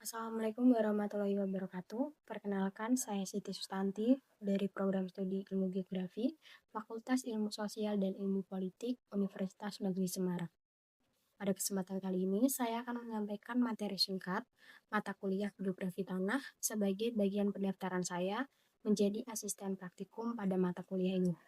Assalamualaikum warahmatullahi wabarakatuh. Perkenalkan, saya Siti Sustanti dari Program Studi Ilmu Geografi, Fakultas Ilmu Sosial dan Ilmu Politik, Universitas Negeri Semarang. Pada kesempatan kali ini, saya akan menyampaikan materi singkat mata kuliah Geografi Tanah sebagai bagian pendaftaran saya menjadi asisten praktikum pada mata kuliah ini.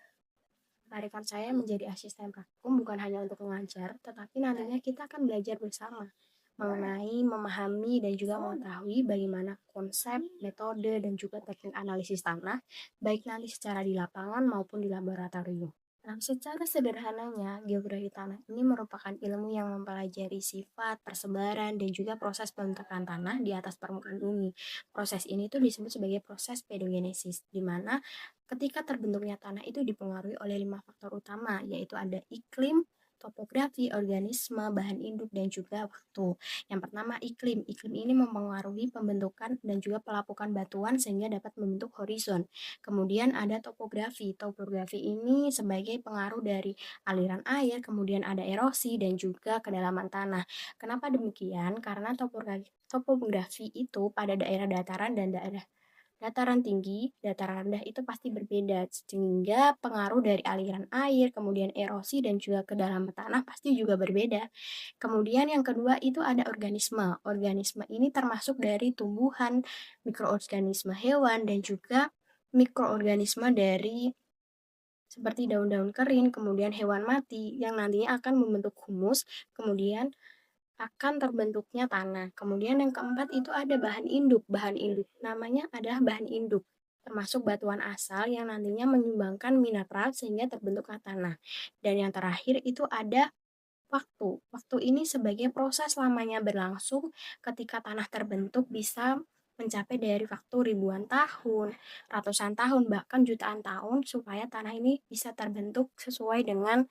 Tarikan saya menjadi asisten praktikum bukan hanya untuk mengajar, tetapi nantinya kita akan belajar bersama mengenai, memahami, dan juga mengetahui bagaimana konsep, metode, dan juga teknik analisis tanah, baik nanti secara di lapangan maupun di laboratorium. Nah, secara sederhananya, geografi tanah ini merupakan ilmu yang mempelajari sifat, persebaran, dan juga proses pembentukan tanah di atas permukaan bumi. Proses ini tuh disebut sebagai proses pedogenesis, di mana ketika terbentuknya tanah itu dipengaruhi oleh 5 faktor utama, yaitu ada iklim, topografi, organisme, bahan induk, dan juga waktu. Yang pertama, iklim. Iklim ini mempengaruhi pembentukan dan juga pelapukan batuan sehingga dapat membentuk horizon. Kemudian ada topografi. Topografi ini sebagai pengaruh dari aliran air, kemudian ada erosi dan juga kedalaman tanah. Kenapa demikian? Karena topografi itu pada daerah dataran dan daerah dataran tinggi, dataran rendah itu pasti berbeda, sehingga pengaruh dari aliran air, kemudian erosi dan juga kedalaman tanah pasti juga berbeda. Kemudian yang kedua itu ada organisme. Organisme ini termasuk dari tumbuhan, mikroorganisme hewan, dan juga mikroorganisme dari seperti daun-daun kering, kemudian hewan mati yang nantinya akan membentuk humus, kemudian akan terbentuknya tanah. Kemudian yang keempat itu ada bahan induk. Bahan induk namanya adalah bahan induk, termasuk batuan asal yang nantinya menyumbangkan mineral sehingga terbentuklah tanah. Dan yang terakhir itu ada waktu. Waktu ini sebagai proses lamanya berlangsung ketika tanah terbentuk bisa mencapai dari waktu ribuan tahun, ratusan tahun, bahkan jutaan tahun supaya tanah ini bisa terbentuk sesuai dengan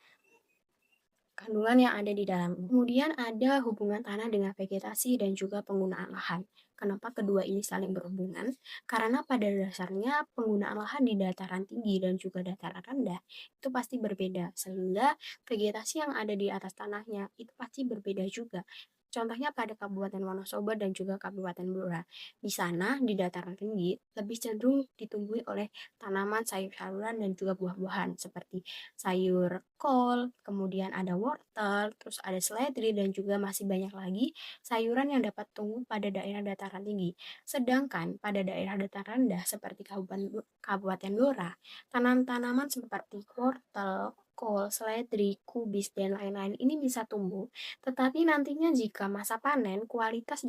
kandungan yang ada di dalam. Kemudian ada hubungan tanah dengan vegetasi dan juga penggunaan lahan. Kenapa kedua ini saling berhubungan? Karena pada dasarnya penggunaan lahan di dataran tinggi dan juga dataran rendah itu pasti berbeda. Sehingga vegetasi yang ada di atas tanahnya itu pasti berbeda juga. Contohnya pada Kabupaten Wonosobo dan juga Kabupaten Blora. Di sana, di dataran tinggi, lebih cenderung ditumbuhi oleh tanaman sayur-sayuran dan juga buah-buahan seperti sayur kol, kemudian ada wortel, terus ada seledri dan juga masih banyak lagi sayuran yang dapat tumbuh pada daerah dataran tinggi. Sedangkan pada daerah dataran rendah seperti Kabupaten Blora, tanam-tanaman seperti wortel, kol, seledri, kubis, dan lain-lain ini bisa tumbuh. Tetapi nantinya jika masa panen, kualitas